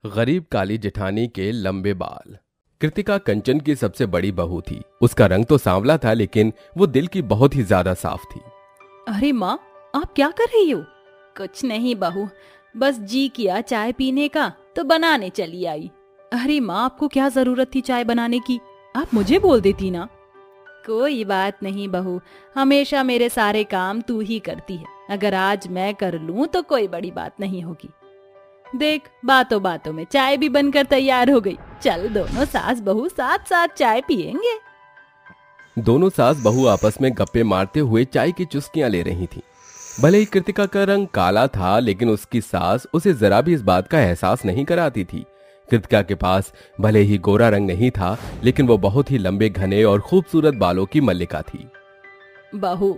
गरीब काली जेठानी के लंबे बाल। कृतिका कंचन की सबसे बड़ी बहू थी। उसका रंग तो सांवला था, लेकिन वो दिल की बहुत ही ज्यादा साफ थी। अरे माँ, आप क्या कर रही हो? कुछ नहीं बहू, बस जी किया चाय पीने का तो बनाने चली आई। अरे माँ, आपको क्या जरूरत थी चाय बनाने की? आप मुझे बोल देती ना। कोई बात नहीं बहू, हमेशा मेरे सारे काम तू ही करती है। अगर आज मैं कर लूं तो कोई बड़ी बात नहीं होगी। देख, बातों बातों में चाय भी बनकर तैयार हो गई। चल, दोनों सास बहू साथ साथ चाय पियेंगे। दोनों सास बहू आपस में गप्पे मारते हुए चाय की चुस्कियां ले रही थीं। भले ही कृतिका का रंग काला था, लेकिन उसकी सास उसे जरा भी इस बात का एहसास नहीं कराती थी। कृतिका के पास भले ही गोरा रंग नहीं था, लेकिन वो बहुत ही लंबे घने और खूबसूरत बालों की मल्लिका थी। बहू,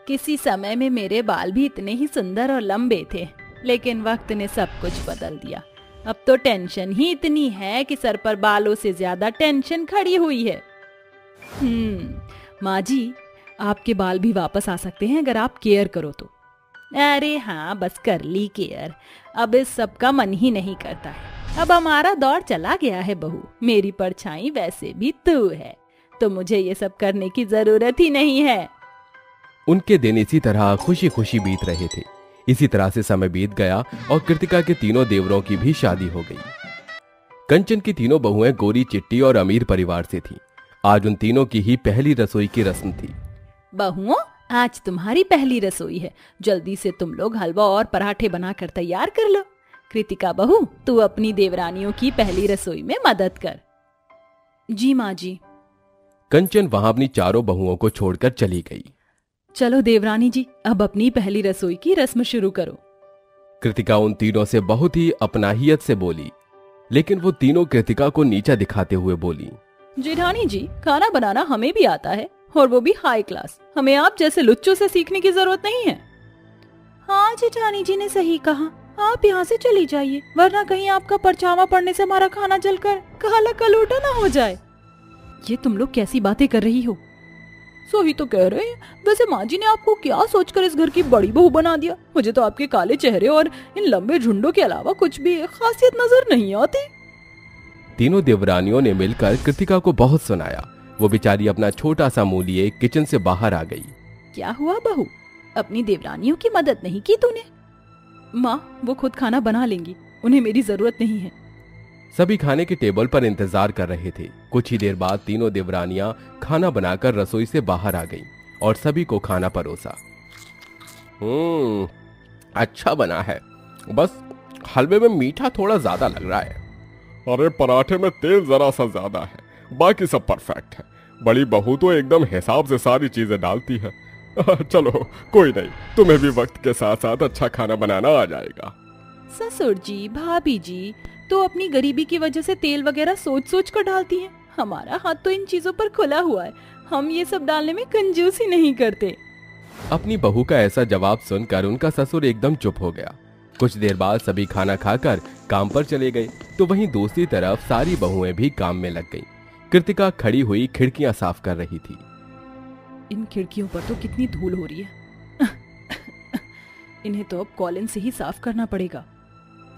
किसी समय में मेरे बाल भी इतने ही सुंदर और लंबे थे, लेकिन वक्त ने सब कुछ बदल दिया। अब तो टेंशन ही इतनी है कि सर पर बालों से ज्यादा टेंशन खड़ी हुई है। माँ जी, आपके बाल भी वापस आ सकते हैं अगर आप केयर करो तो। अरे हाँ, बस कर ली केयर। अब इस सब का मन ही नहीं करता है। अब हमारा दौर चला गया है बहू। मेरी परछाई वैसे भी तू है, तो मुझे ये सब करने की जरूरत ही नहीं है। उनके दिन इसी तरह खुशी खुशी बीत रहे थे। इसी तरह से समय बीत गया और कृतिका के तीनों देवरों की भी शादी हो गई। कंचन की तीनों बहुएं गोरी चिट्टी और अमीर परिवार से थीं। आज उन तीनों की ही पहली रसोई की रस्म थी। बहुओं, आज तुम्हारी पहली रसोई है। जल्दी से तुम लोग हलवा और पराठे बनाकर तैयार कर लो। कृतिका बहू, तू अपनी देवरानियों की पहली रसोई में मदद कर। जी माँ जी। कंचन वहां अपनी चारों बहुओं को छोड़कर चली गई। चलो देवरानी जी, अब अपनी पहली रसोई की रस्म शुरू करो। कृतिका उन तीनों से बहुत ही अपनाहियत से बोली, लेकिन वो तीनों कृतिका को नीचा दिखाते हुए बोली, जेठानी जी, खाना बनाना हमें भी आता है, और वो भी हाई क्लास। हमें आप जैसे लुच्चों से सीखने की जरूरत नहीं है। हाँ, जेठानी जी ने सही कहा। आप यहाँ से चली जाइए, वरना कहीं आपका परछावा पड़ने से हमारा खाना जलकर काला कलूटा ना हो जाए। ये तुम लोग कैसी बातें कर रही हो? सही तो कह रहे हैं। वैसे माँ जी ने आपको क्या सोचकर इस घर की बड़ी बहू बना दिया? मुझे तो आपके काले चेहरे और इन लंबे झुंडों के अलावा कुछ भी खासियत नजर नहीं आती। तीनों देवरानियों ने मिलकर कृतिका को बहुत सुनाया। वो बेचारी अपना छोटा सा मुंह लिए किचन से बाहर आ गई। क्या हुआ बहू, अपनी देवरानियों की मदद नहीं की तूने? माँ, वो खुद खाना बना लेंगी, उन्हें मेरी जरूरत नहीं है। सभी खाने के टेबल पर इंतजार कर रहे थे। कुछ ही देर बाद तीनों देवरानियां खाना बनाकर रसोई से बाहर आ गईं और सभी को खाना परोसा। अच्छा बना है, बस हलवे में मीठा थोड़ा ज्यादा लग रहा है। अरे पराठे में तेल जरा सा ज्यादा है, बाकी सब परफेक्ट है। बड़ी बहू तो एकदम हिसाब से सारी चीजें डालती है। चलो कोई नहीं, तुम्हें भी वक्त के साथ साथ अच्छा खाना बनाना आ जाएगा। ससुर जी, भाभी जी तो अपनी गरीबी की वजह से तेल वगैरह सोच सोच कर डालती हैं। हमारा हाथ तो इन चीजों पर खुला हुआ है। हम ये सब डालने में कंजूसी नहीं करते। अपनी बहू का ऐसा जवाब सुनकर उनका ससुर एकदम चुप हो गया। कुछ देर बाद सभी खाना खाकर काम पर चले गए, तो वहीं दूसरी तरफ सारी बहुएं भी काम में लग गईं। कृतिका खड़ी हुई खिड़कियां साफ कर रही थी। इन खिड़कियों पर तो कितनी धूल हो रही है। इन्हें तो अब कॉलिन से ही साफ करना पड़ेगा।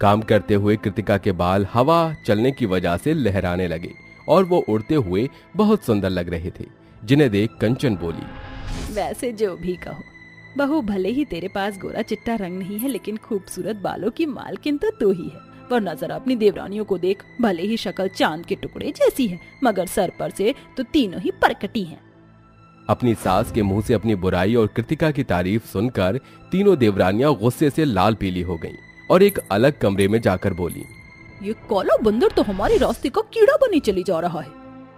काम करते हुए कृतिका के बाल हवा चलने की वजह से लहराने लगे और वो उड़ते हुए बहुत सुंदर लग रहे थे, जिन्हें देख कंचन बोली, वैसे जो भी कहो बहू, भले ही तेरे पास गोरा चिट्टा रंग नहीं है, लेकिन खूबसूरत बालों की मालकिन तो तू ही है। वरना जरा अपनी देवरानियों को देख, भले ही शक्ल चांद के टुकड़े जैसी है, मगर सर पर से तो तीनों ही परकटी हैं। अपनी सास के मुंह से अपनी बुराई और कृतिका की तारीफ सुनकर तीनों देवरानियां गुस्से से लाल पीली हो गईं और एक अलग कमरे में जाकर बोली, ये काला बंदर तो हमारे रास्ते का कीड़ा बनी चली जा रहा है।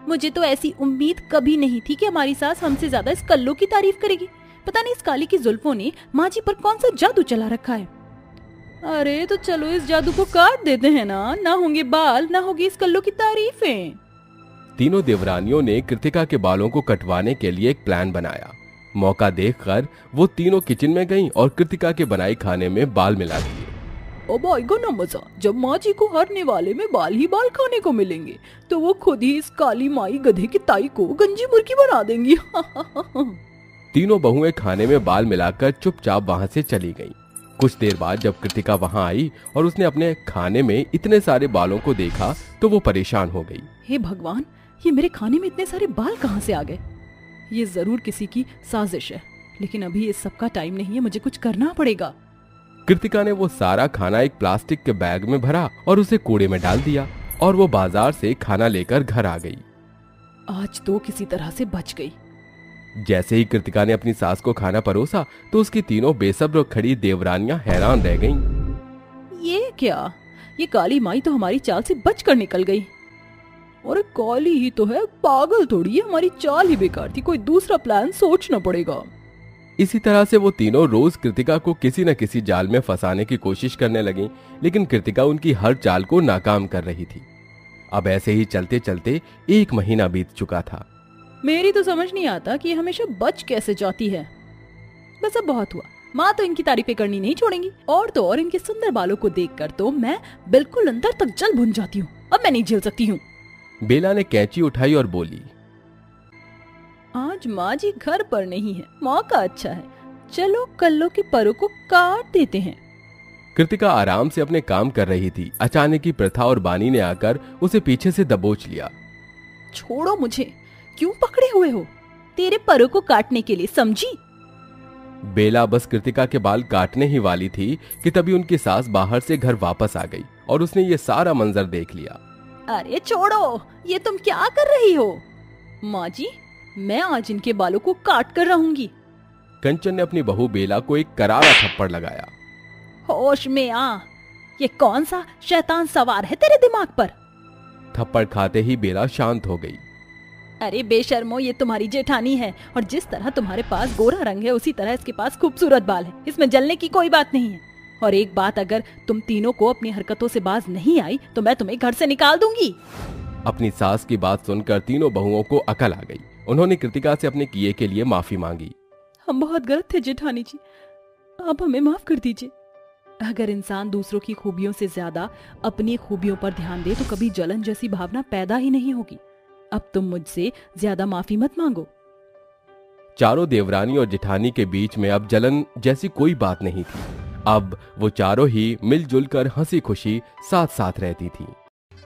मुझे तो ऐसी उम्मीद कभी नहीं थी कि हमारी सास हमसे ज्यादा इस कल्लू की तारीफ करेगी। पता नहीं इस काली की जुल्फों ने माँ जी पर कौन सा जादू चला रखा है। अरे तो चलो इस जादू को काट देते हैं ना होंगे बाल, ना होगी इस कल्लू की तारीफें। तीनों देवरानियों ने कृतिका के बालों को कटवाने के लिए एक प्लान बनाया। मौका देखकर वो तीनों किचन में गईं और कृतिका के बनाए खाने में बाल मिला दिए। अब आएगा ना मजा, जब माँ जी को हर निवाले में बाल ही बाल खाने को मिलेंगे, तो वो खुद ही इस काली माई गधे की ताई को गंजी मुर्गी बना देंगी। तीनों बहुएं खाने में बाल मिलाकर चुपचाप वहां से चली गईं। कुछ देर बाद जब कृतिका वहां आई और उसने अपने खाने में इतने सारे बालों को देखा तो वो परेशान हो गई। हे भगवान, ये मेरे खाने में इतने सारे बाल कहाँ से आ गए? ये जरूर किसी की साजिश है, लेकिन अभी इस सब का टाइम नहीं है, मुझे कुछ करना पड़ेगा। कृतिका ने वो सारा खाना एक प्लास्टिक के बैग में भरा और उसे कूड़े में डाल दिया और वो बाजार से खाना लेकर घर आ गई। आज तो किसी तरह से बच गई। जैसे ही कृतिका ने अपनी सास को खाना परोसा तो उसकी तीनों बेसब्र खड़ी देवरानियां हैरान रह गईं। ये क्या? ये काली माई तो हमारी चाल से बचकर निकल गई। और काली ही तो है, पागल थोड़ी है। हमारी चाल ही बेकार थी, कोई दूसरा प्लान सोचना पड़ेगा। इसी तरह से वो तीनों रोज कृतिका को किसी न किसी जाल में फंसाने की कोशिश करने लगी, लेकिन कृतिका उनकी हर चाल को नाकाम कर रही थी। अब ऐसे ही चलते चलते 1 महीना बीत चुका था। मेरी तो समझ नहीं आता कि ये हमेशा बच कैसे जाती है। बस अब बहुत हुआ, माँ तो इनकी तारीफें करनी नहीं छोड़ेंगी। और तो और इनके सुंदर बालों को देखकर तो मैं बिल्कुल अंदर तक जल भुन जाती हूँ। अब मैं नहीं झेल सकती हूँ। बेला ने कैंची उठाई और बोली, आज माँ जी घर पर नहीं है, मौका अच्छा है, चलो कल्लों के परों को काट देते हैं। कृतिका आराम से अपने काम कर रही थी। अचानक ही प्रथा और बानी ने आकर उसे पीछे से दबोच लिया। छोड़ो मुझे, क्यों पकड़े हुए हो? तेरे परों को काटने के लिए, समझी? बेला बस कृतिका के बाल काटने ही वाली थी कि तभी उनकी सास बाहर से घर वापस आ गई और उसने ये सारा मंजर देख लिया। अरे छोड़ो, ये तुम क्या कर रही हो? माँ जी, मैं आज इनके बालों को काट कर रहूंगी। कंचन ने अपनी बहू बेला को एक करारा थप्पड़ लगाया। होश में आ, ये कौन सा शैतान सवार है तेरे दिमाग पर? थप्पड़ खाते ही बेला शांत हो गई। अरे बेशर्मो, ये तुम्हारी जेठानी है और जिस तरह तुम्हारे पास गोरा रंग है उसी तरह इसके पास खूबसूरत बाल है। इसमें जलने की कोई बात नहीं है। और एक बात, अगर तुम तीनों को अपनी हरकतों से बाज नहीं आई तो मैं तुम्हें घर से निकाल दूंगी। अपनी सास की बात सुनकर तीनों बहुओं को अकल आ गई। उन्होंने कृतिका से अपने किए के लिए माफी मांगी। हम बहुत गलत थे जेठानी जी, आप हमें माफ कर दीजिए। अगर इंसान दूसरों की खूबियों से ज्यादा अपनी खूबियों पर ध्यान दे तो कभी जलन जैसी भावना पैदा ही नहीं होगी। अब तुम मुझसे ज्यादा माफी मत मांगो। चारों देवरानी और जेठानी के बीच में अब जलन जैसी कोई बात नहीं थी। अब वो चारों ही मिलजुल कर हंसी खुशी साथ साथ रहती थी।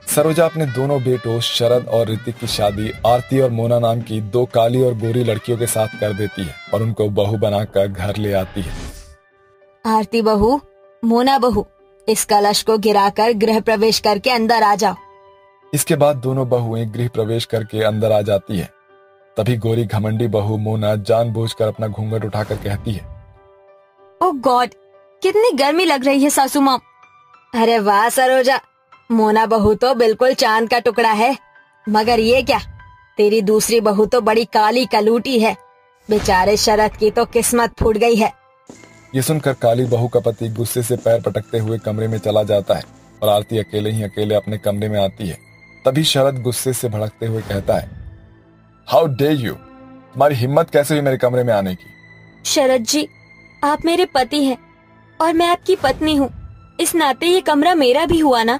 सरोजा अपने दोनों बेटों शरद और ऋतिक की शादी आरती और मोना नाम की 2 काली और गोरी लड़कियों के साथ कर देती है और उनको बहू बनाकर घर ले आती है। आरती बहू, मोना बहू, इस कलश को गिराकर गृह प्रवेश करके अंदर आ जाओ। इसके बाद दोनों बहुएं गृह प्रवेश करके अंदर आ जाती है। तभी गोरी घमंडी बहू मोना जानबूझकर अपना घूंघट उठाकर कहती है, ओह गॉड, कितनी गर्मी लग रही है सासू माँ। अरे वाह सरोजा, मोना बहू तो बिल्कुल चांद का टुकड़ा है, मगर ये क्या, तेरी दूसरी बहू तो बड़ी काली कलूटी है। बेचारे शरद की तो किस्मत फूट गई है। ये सुनकर काली बहू का पति गुस्से से पैर पटकते हुए कमरे में चला जाता है और आरती अकेले अपने कमरे में आती है। तभी शरद गुस्से से भड़कते हुए कहता है, हाउ डेयर यू, तुम्हारी हिम्मत कैसे हुई मेरे कमरे में आने की? शरद जी, आप मेरे पति हैं और मैं आपकी पत्नी हूँ, इस नाते ये कमरा मेरा भी हुआ ना।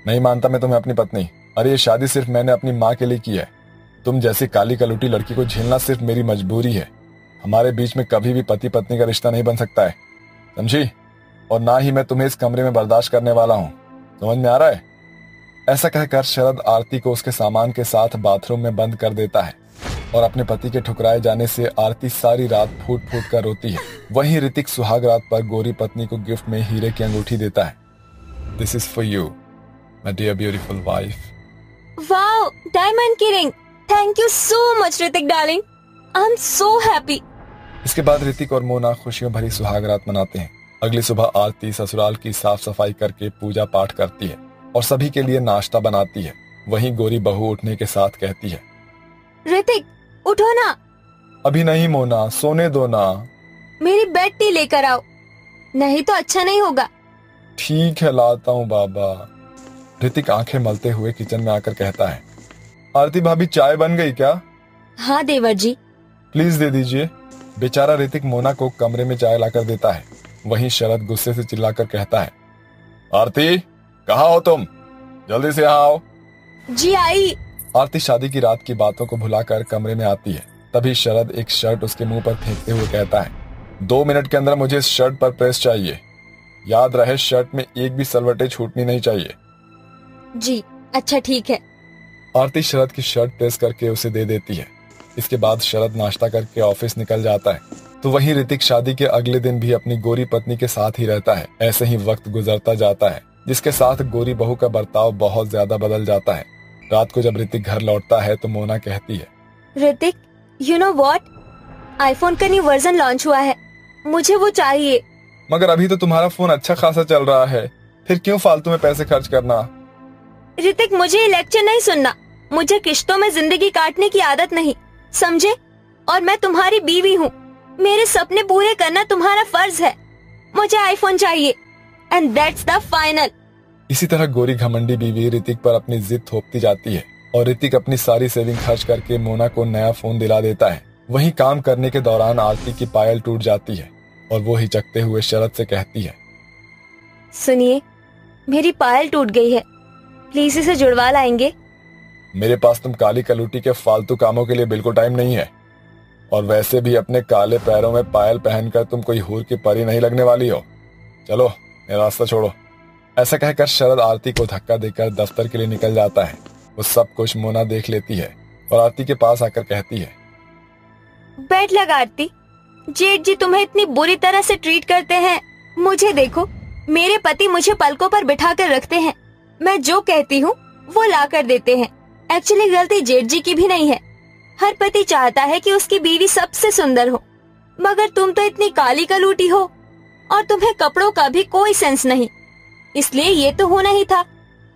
नहीं मानता मैं तुम्हें अपनी पत्नी। अरे ये शादी सिर्फ मैंने अपनी माँ के लिए की है। तुम जैसी काली कलूटी लड़की को झेलना सिर्फ मेरी मजबूरी है। हमारे बीच में कभी भी पति पत्नी का रिश्ता नहीं बन सकता है, समझी? और ना ही मैं तुम्हें इस कमरे में बर्दाश्त करने वाला हूँ। समझ में आ रहा है? ऐसा कहकर शरद आरती को उसके सामान के साथ बाथरूम में बंद कर देता है और अपने पति के ठुकराए जाने से आरती सारी रात फूट फूट कर रोती है। वहीं ऋतिक सुहाग रात पर गोरी पत्नी को गिफ्ट में हीरे की अंगूठी देता है। This is for you my dear beautiful wife. Wow, diamond की ring, thank you so much Hrithik darling, I am so happy. इसके बाद ऋतिक और मोना खुशियों भरी सुहाग रात मनाते हैं। अगली सुबह आरती ससुराल की साफ सफाई करके पूजा पाठ करती है और सभी के लिए नाश्ता बनाती है। वहीं गोरी बहू उठने के साथ कहती है, ऋतिक उठो ना। अभी नहीं मोना, सोने दो ना। मेरी बेड टी लेकर आओ, नहीं तो अच्छा नहीं होगा। ठीक है, लाता हूँ बाबा। ऋतिक आंखें मलते हुए किचन में आकर कहता है, आरती भाभी चाय बन गई क्या? हाँ देवर जी। प्लीज दे दीजिए। बेचारा ऋतिक मोना को कमरे में चाय लाकर देता है। वहीं शरद गुस्से से चिल्लाकर कहता है, आरती कहाँ हो तुम? जल्दी से यहाँ आओ। जी आई। आरती शादी की रात की बातों को भुलाकर कमरे में आती है। तभी शरद एक शर्ट उसके मुंह पर फेंकते हुए कहता है, 2 मिनट के अंदर मुझे इस शर्ट पर प्रेस चाहिए। याद रहे शर्ट में एक भी सलवटें छूटनी नहीं चाहिए। जी अच्छा ठीक है। आरती शरद की शर्ट प्रेस करके उसे दे देती है। इसके बाद शरद नाश्ता करके ऑफिस निकल जाता है, तो वहीं ऋतिक शादी के अगले दिन भी अपनी गोरी पत्नी के साथ ही रहता है। ऐसे ही वक्त गुजरता जाता है, जिसके साथ गोरी बहू का बर्ताव बहुत ज्यादा बदल जाता है। रात को जब ऋतिक घर लौटता है तो मोना कहती है, Hrithik you know what, iPhone का न्यू वर्जन लॉन्च हुआ है, मुझे वो चाहिए। मगर अभी तो तुम्हारा फोन अच्छा खासा चल रहा है, फिर क्यों फालतू में पैसे खर्च करना। ऋतिक मुझे ये लेक्चर नहीं सुनना, मुझे किश्तों में जिंदगी काटने की आदत नहीं, समझे? और मैं तुम्हारी बीवी हूँ, मेरे सपने पूरे करना तुम्हारा फर्ज है। मुझे आईफोन चाहिए एंड दैट्स द फाइनल। इसी तरह गोरी घमंडी बीवी ऋतिक पर अपनी जिद थोपती जाती है और ऋतिक अपनी सारी सेविंग खर्च करके मोना को नया फोन दिला देता है। वहीं काम करने के दौरान आरती की पायल टूट जाती है और वो हिचकते हुए शरद से कहती है, सुनिए मेरी पायल टूट गई है, प्लीज इसे जुड़वा लाएंगे। मेरे पास तुम काली कलूटी के फालतू कामों के लिए बिल्कुल टाइम नहीं है, और वैसे भी अपने काले पैरों में पायल पहनकर तुम कोई हूर की परी नहीं लगने वाली हो। चलो मेरा रास्ता छोड़ो। ऐसा कहकर शरद आरती को धक्का देकर दफ्तर के लिए निकल जाता है। वो सब कुछ मोना देख लेती है और आरती के पास आकर कहती है, बैठ लग आरती, जेठ जी तुम्हें इतनी बुरी तरह से ट्रीट करते हैं। मुझे देखो, मेरे पति मुझे पलकों पर बिठा कर रखते हैं, मैं जो कहती हूँ वो ला कर देते हैं। एक्चुअली गलती जेठ जी की भी नहीं है, हर पति चाहता है कि उसकी बीवी सबसे सुंदर हो, मगर तुम तो इतनी काली कलूटी हो और तुम्हें कपड़ों का भी कोई सेंस नहीं, इसलिए ये तो होना ही था।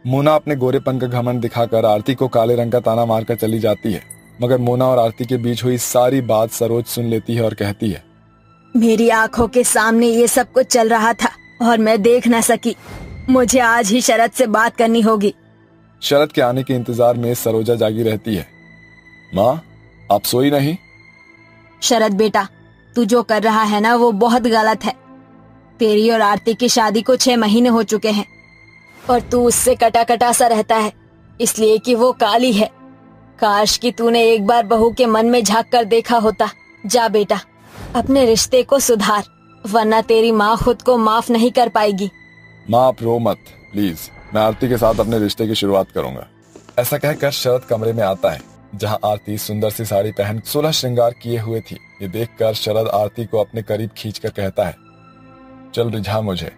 मोना अपने गोरेपन का घमंड दिखाकर आरती को काले रंग का ताना मारकर चली जाती है, मगर मोना और आरती के बीच हुई सारी बात सरोज सुन लेती है और कहती है, मेरी आंखों के सामने ये सब कुछ चल रहा था और मैं देख न सकी, मुझे आज ही शरद से बात करनी होगी। शरद के आने के इंतजार में सरोजा जागी रहती है। माँ आप सोई नहीं? शरद बेटा, तू जो कर रहा है ना वो बहुत गलत है। तेरी और आरती की शादी को 6 महीने हो चुके हैं और तू उससे कटा कटा सा रहता है, इसलिए कि वो काली है। काश कि तूने एक बार बहू के मन में झांक कर देखा होता। जा बेटा, अपने रिश्ते को सुधार, वरना तेरी माँ खुद को माफ नहीं कर पाएगी। माँ आप रो मत प्लीज, मैं आरती के साथ अपने रिश्ते की शुरुआत करूंगा। ऐसा कहकर शरद कमरे में आता है, जहां आरती सुंदर सी साड़ी पहन 16 श्रृंगार किए हुए थी। ये देखकर शरद आरती को अपने करीब खींचकर कहता है, चल रिझा मुझे,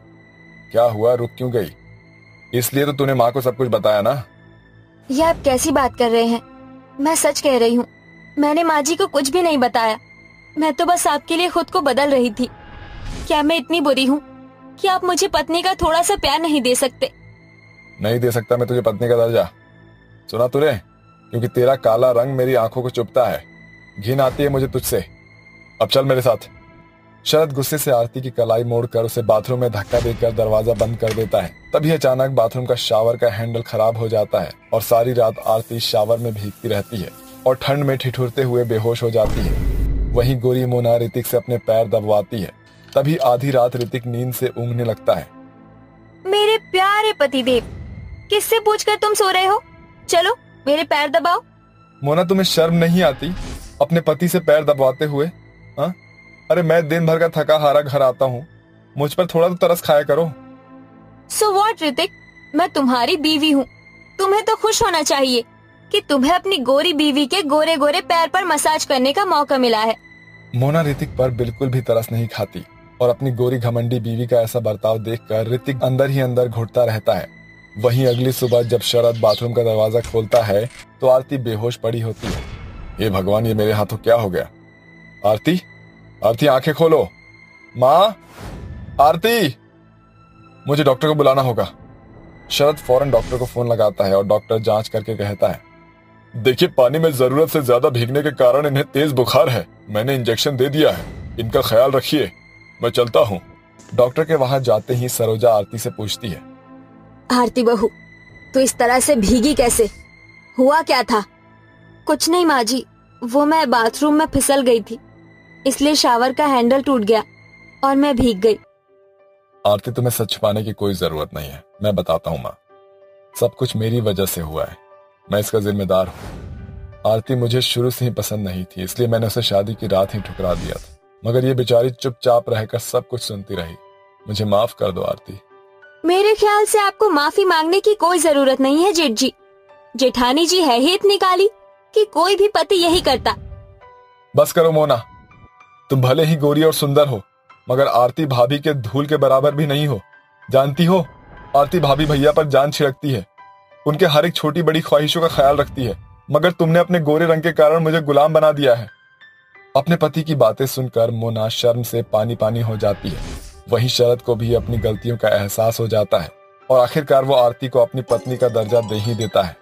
क्या हुआ, रुक क्यों गई? इसलिए तो तूने माँ को सब कुछ बताया ना? ये आप कैसी बात कर रहे हैं? मैं सच कह रही हूँ, मैंने माँ जी को कुछ भी नहीं बताया, मैं तो बस आपके लिए खुद को बदल रही थी। क्या मैं इतनी बुरी हूँ कि आप मुझे पत्नी का थोड़ा सा प्यार नहीं दे सकते? नहीं दे सकता मैं तुझे पत्नी का दर्जा, सुना तूने? क्योंकि तेरा काला रंग मेरी आंखों को चुभता है, घिन आती है मुझे तुझसे। अब चल मेरे साथ। शरद गुस्से से आरती की कलाई मोड़कर उसे बाथरूम में धक्का देकर दरवाजा बंद कर देता है। तभी अचानक बाथरूम का शावर का हैंडल खराब हो जाता है और सारी रात आरती शावर में भीगती रहती है और ठंड में ठिठुरते हुए बेहोश हो जाती है। वहीं गोरी मोना ऋतिक से अपने पैर दबवाती है। तभी आधी रात ऋतिक नींद से ऊँघने लगता है। मेरे प्यारे पतिदेव, किससे पूछकर तुम सो रहे हो? चलो मेरे पैर दबाओ। मोना तुम्हें शर्म नहीं आती अपने पति से पैर दबवाते हुए? हाँ, अरे मैं दिन भर का थका हारा घर आता हूँ, मुझ पर थोड़ा तो तरस खाया करो। सो व्हाट ऋतिक, मैं तुम्हारी बीवी हूँ, तुम्हें तो खुश होना चाहिए कि तुम्हें अपनी गोरी बीवी के गोरे गोरे पैर पर मसाज करने का मौका मिला है। मोना ऋतिक पर बिल्कुल भी तरस नहीं खाती और अपनी गोरी घमंडी बीवी का ऐसा बर्ताव देखकर ऋतिक अंदर ही अंदर घुटता रहता है। वहीं अगली सुबह जब शरद बाथरूम का दरवाजा खोलता है तो आरती बेहोश पड़ी होती है। हे भगवान, ये मेरे हाथों क्या हो गया? आरती, आरती आंखें खोलो। माँ, आरती, मुझे डॉक्टर को बुलाना होगा। शरद फौरन डॉक्टर को फोन लगाता है और डॉक्टर जांच करके कहता है, देखिए पानी में जरूरत से ज्यादा भीगने के कारण इन्हें तेज बुखार है, मैंने इंजेक्शन दे दिया है, इनका ख्याल रखिए, मैं चलता हूँ। डॉक्टर के वहां जाते ही सरोजा आरती से पूछती है, आरती बहू, तो इस तरह से भीगी कैसे? हुआ क्या था? कुछ नहीं माँ जी, वो मैं बाथरूम में फिसल गई थी, इसलिए शावर का हैंडल टूट गया और मैं भीग गई। आरती, तुम्हें सच छुपाने की कोई जरूरत नहीं है, मैं बताता हूँ माँ, सब कुछ मेरी वजह से हुआ है, मैं इसका जिम्मेदार हूँ। आरती मुझे शुरू से ही पसंद नहीं थी, इसलिए मैंने उसे शादी की रात ही ठुकरा दिया था, मगर ये बेचारी चुपचाप रहकर सब कुछ सुनती रही। मुझे माफ कर दो आरती। मेरे ख्याल से आपको माफी मांगने की कोई जरूरत नहीं है जेठ जी। जेठानी जी है ही इतनी काली कि कोई भी पति यही करता। बस करो मोना, तुम भले ही गोरी और सुंदर हो मगर आरती भाभी के धूल के बराबर भी नहीं हो। जानती हो, आरती भाभी भैया पर जान छिड़कती है, उनके हर एक छोटी बड़ी ख्वाहिशों का ख्याल रखती है, मगर तुमने अपने गोरे रंग के कारण मुझे गुलाम बना दिया है। अपने पति की बातें सुनकर मोना शर्म से पानी पानी हो जाती है। वहीं शरद को भी अपनी गलतियों का एहसास हो जाता है और आखिरकार वो आरती को अपनी पत्नी का दर्जा दे ही देता है।